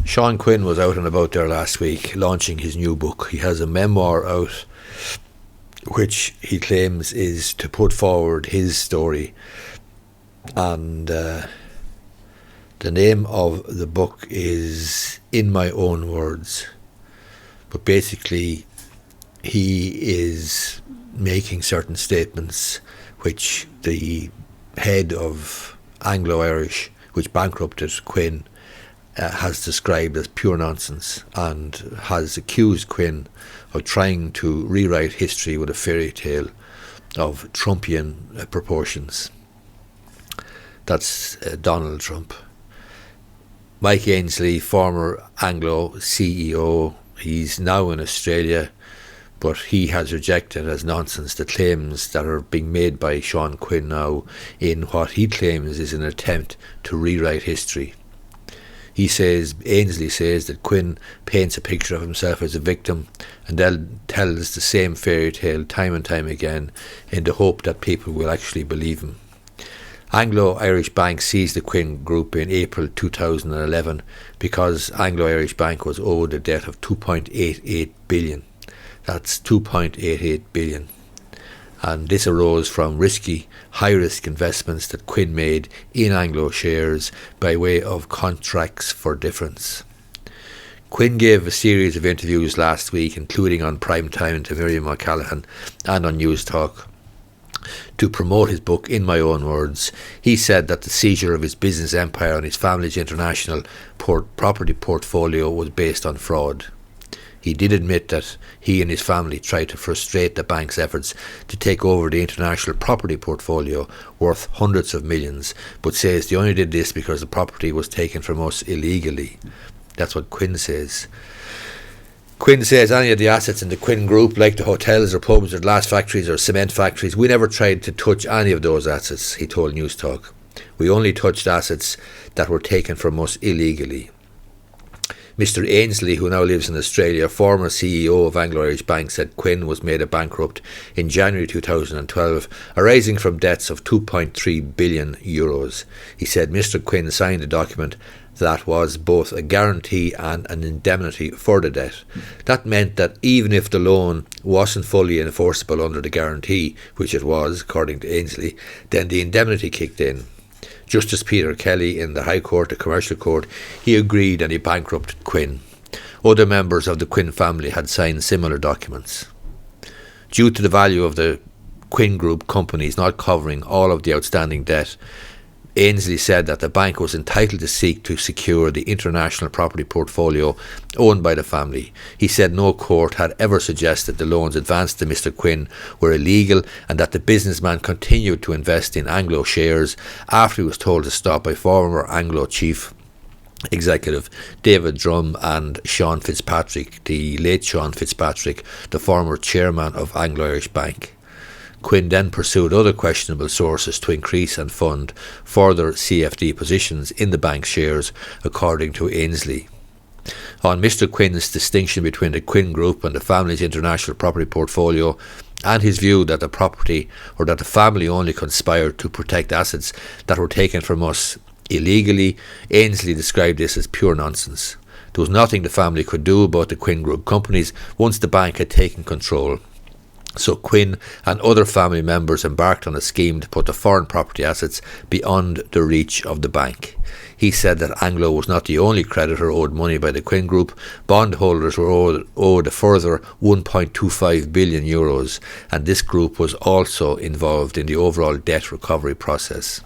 Sean Quinn was out and about there last week launching his new book. He has a memoir out which he claims is to put forward his story, and the name of the book is In My Own Words. But basically he is making certain statements which the head of Anglo-Irish, which bankrupted Quinn, has described as pure nonsense, and has accused Quinn of trying to rewrite history with a fairy tale of Trumpian proportions. That's Donald Trump. Mike Ainsley, former Anglo CEO, he's now in Australia, but he has rejected as nonsense the claims that are being made by Sean Quinn now in what he claims is an attempt to rewrite history. Ainsley says that Quinn paints a picture of himself as a victim and then tells the same fairy tale time and time again in the hope that people will actually believe him. Anglo-Irish Bank seized the Quinn Group in April 2011 because Anglo-Irish Bank was owed a debt of 2.88 billion. That's 2.88 billion. And this arose from risky, high-risk investments that Quinn made in Anglo shares by way of contracts for difference. Quinn gave a series of interviews last week, including on Prime Time to Miriam O'Callaghan and on Newstalk, to promote his book In My Own Words. He said that the seizure of his business empire and his family's international property portfolio was based on fraud. He did admit that he and his family tried to frustrate the bank's efforts to take over the international property portfolio worth hundreds of millions, but says they only did this because the property was taken from us illegally. That's what Quinn says. Quinn says any of the assets in the Quinn Group, like the hotels or pubs or glass factories or cement factories, we never tried to touch any of those assets, he told Newstalk. We only touched assets that were taken from us illegally. Mr. Ainsley, who now lives in Australia, former CEO of Anglo-Irish Bank, said Quinn was made a bankrupt in January 2012, arising from debts of €2.3 billion. He said Mr. Quinn signed a document that was both a guarantee and an indemnity for the debt. That meant that even if the loan wasn't fully enforceable under the guarantee, which it was, according to Ainsley, then the indemnity kicked in. Justice Peter Kelly in the High Court, the Commercial Court, he agreed and he bankrupted Quinn. Other members of the Quinn family had signed similar documents. Due to the value of the Quinn Group companies not covering all of the outstanding debt, Ainsley said that the bank was entitled to seek to secure the international property portfolio owned by the family. He said no court had ever suggested the loans advanced to Mr. Quinn were illegal and that the businessman continued to invest in Anglo shares after he was told to stop by former Anglo chief executive David Drum and Sean Fitzpatrick, the late Sean Fitzpatrick, the former chairman of Anglo-Irish Bank. Quinn then pursued other questionable sources to increase and fund further CFD positions in the bank's shares, according to Ainsley. On Mr. Quinn's distinction between the Quinn Group and the family's international property portfolio, and his view that the family only conspired to protect assets that were taken from us illegally, Ainsley described this as pure nonsense. There was nothing the family could do about the Quinn Group companies once the bank had taken control. So Quinn and other family members embarked on a scheme to put the foreign property assets beyond the reach of the bank. He said that Anglo was not the only creditor owed money by the Quinn Group. Bondholders were owed a further €1.25 billion, and this group was also involved in the overall debt recovery process.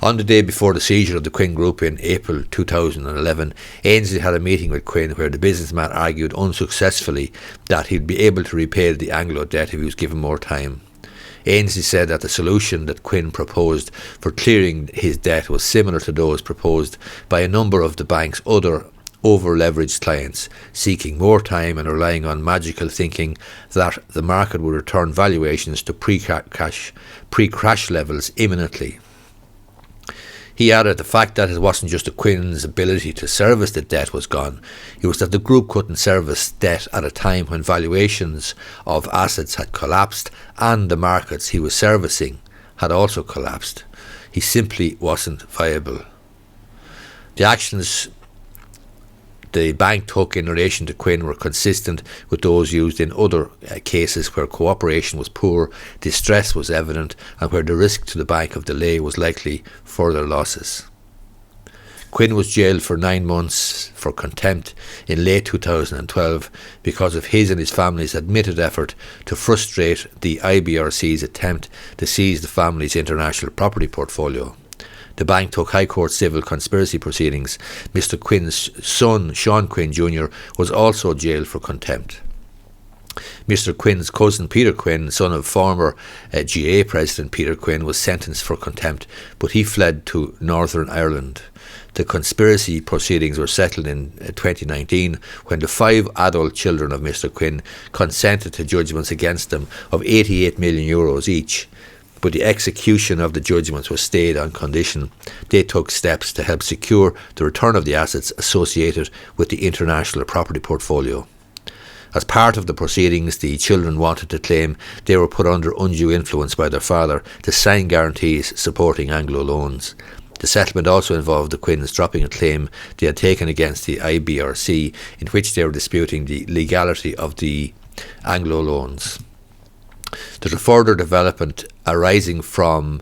On the day before the seizure of the Quinn Group in April 2011, Ainsley had a meeting with Quinn where the businessman argued unsuccessfully that he'd be able to repay the Anglo debt if he was given more time. Ainsley said that the solution that Quinn proposed for clearing his debt was similar to those proposed by a number of the bank's other over-leveraged clients, seeking more time and relying on magical thinking that the market would return valuations to pre-crash levels imminently. He added the fact that it wasn't just the Quinn's ability to service the debt was gone, it was that the group couldn't service debt at a time when valuations of assets had collapsed and the markets he was servicing had also collapsed. He simply wasn't viable. The actions the bank took in relation to Quinn were consistent with those used in other cases where cooperation was poor, distress was evident, and where the risk to the bank of delay was likely further losses. Quinn was jailed for 9 months for contempt in late 2012 because of his and his family's admitted effort to frustrate the IBRC's attempt to seize the family's international property portfolio. The bank took High Court civil conspiracy proceedings. Mr. Quinn's son, Sean Quinn Jr., was also jailed for contempt. Mr. Quinn's cousin Peter Quinn, son of former GA President Peter Quinn, was sentenced for contempt, but he fled to Northern Ireland. The conspiracy proceedings were settled in 2019 when the 5 adult children of Mr. Quinn consented to judgments against them of €88 million each, but the execution of the judgments was stayed on condition they took steps to help secure the return of the assets associated with the international property portfolio. As part of the proceedings, the children wanted to claim they were put under undue influence by their father to sign guarantees supporting Anglo loans. The settlement also involved the Quinns dropping a claim they had taken against the IBRC, in which they were disputing the legality of the Anglo loans. There's a further development arising from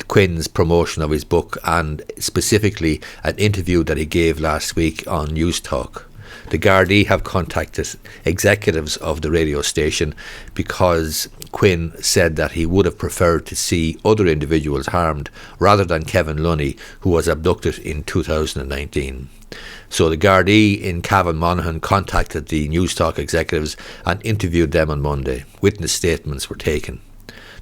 Quinn's promotion of his book, and specifically an interview that he gave last week on Newstalk. The Garda have contacted executives of the radio station because Quinn said that he would have preferred to see other individuals harmed rather than Kevin Lunny, who was abducted in 2019. So the Garda in Cavan Monaghan contacted the Newstalk executives and interviewed them on Monday. Witness statements were taken.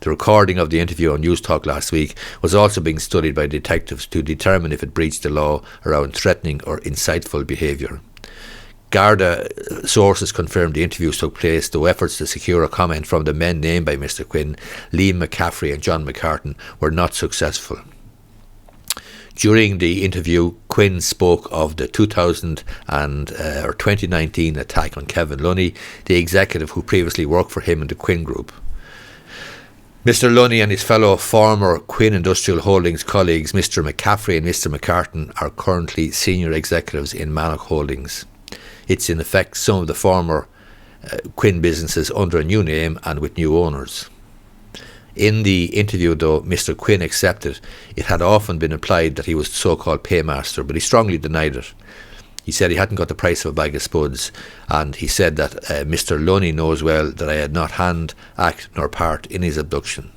The recording of the interview on Newstalk last week was also being studied by detectives to determine if it breached the law around threatening or insightful behaviour. Garda sources confirmed the interviews took place, though efforts to secure a comment from the men named by Mr. Quinn, Liam McCaffrey and John McCartan, were not successful. During the interview, Quinn spoke of the 2019 attack on Kevin Lunny, the executive who previously worked for him in the Quinn Group. Mr. Lunny and his fellow former Quinn Industrial Holdings colleagues, Mr. McCaffrey and Mr. McCartan, are currently senior executives in Mannock Holdings. It's in effect some of the former Quinn businesses under a new name and with new owners. In the interview, though, Mr. Quinn accepted it had often been implied that he was the so-called paymaster, but he strongly denied it. He said he hadn't got the price of a bag of spuds, and he said that Mr. Lunny knows well that I had not hand, act nor part in his abduction.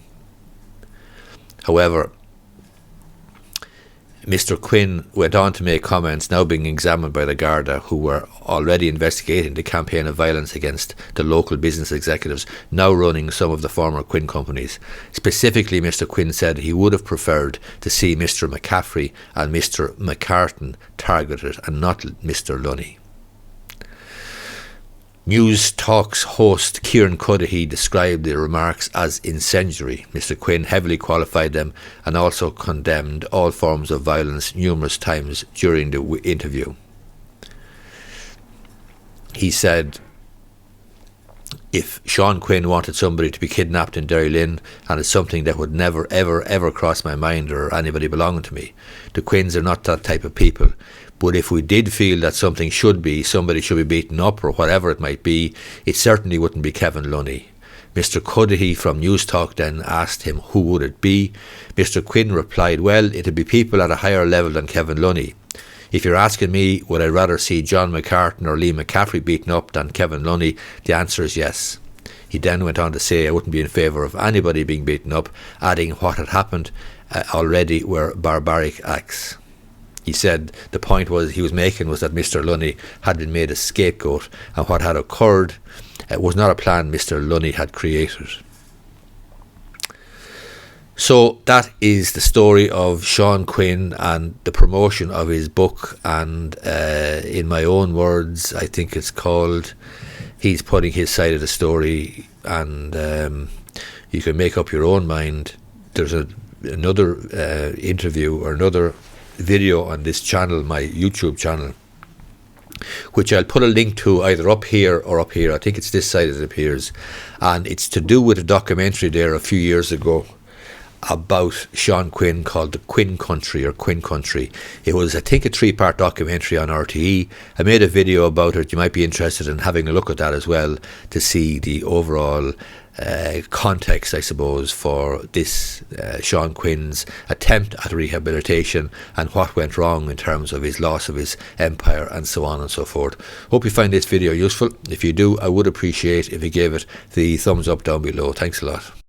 However, Mr. Quinn went on to make comments now being examined by the Garda, who were already investigating the campaign of violence against the local business executives now running some of the former Quinn companies. Specifically, Mr. Quinn said he would have preferred to see Mr. McCaffrey and Mr. McCartan targeted and not Mr. Lunny. Newstalk's host Kieran Cuddihy described the remarks as incendiary. Mr. Quinn heavily qualified them and also condemned all forms of violence numerous times during the interview. He said, if Sean Quinn wanted somebody to be kidnapped in Derrylin, and it's something that would never ever ever cross my mind or anybody belonging to me. The Quinns are not that type of people. But if we did feel that somebody should be beaten up or whatever it might be, it certainly wouldn't be Kevin Lunny. Mr. Cuddihy from Newstalk then asked him who would it be. Mr. Quinn replied, well, it'd be people at a higher level than Kevin Lunny. If you're asking me, would I rather see John McCartan or Lee McCaffrey beaten up than Kevin Lunny, the answer is yes. He then went on to say I wouldn't be in favour of anybody being beaten up, adding what had happened already were barbaric acts. He said the point he was making was that Mr. Lunny had been made a scapegoat, and what had occurred was not a plan Mr. Lunny had created. So that is the story of Sean Quinn and the promotion of his book, and in my own words, I think it's called He's Putting His Side of the Story, and you can make up your own mind. There's another interview or another video on this channel, my YouTube channel, which I'll put a link to either up here or up here. I think it's this side it appears, and it's to do with a documentary there a few years ago, about Sean Quinn called The Quinn Country or Quinn Country. It was, I think, a 3-part documentary on RTE. I made a video about it. You might be interested in having a look at that as well to see the overall context, I suppose, for this Sean Quinn's attempt at rehabilitation and what went wrong in terms of his loss of his empire and so on and so forth. Hope you find this video useful. If you do, I would appreciate if you gave it the thumbs up down below. Thanks a lot.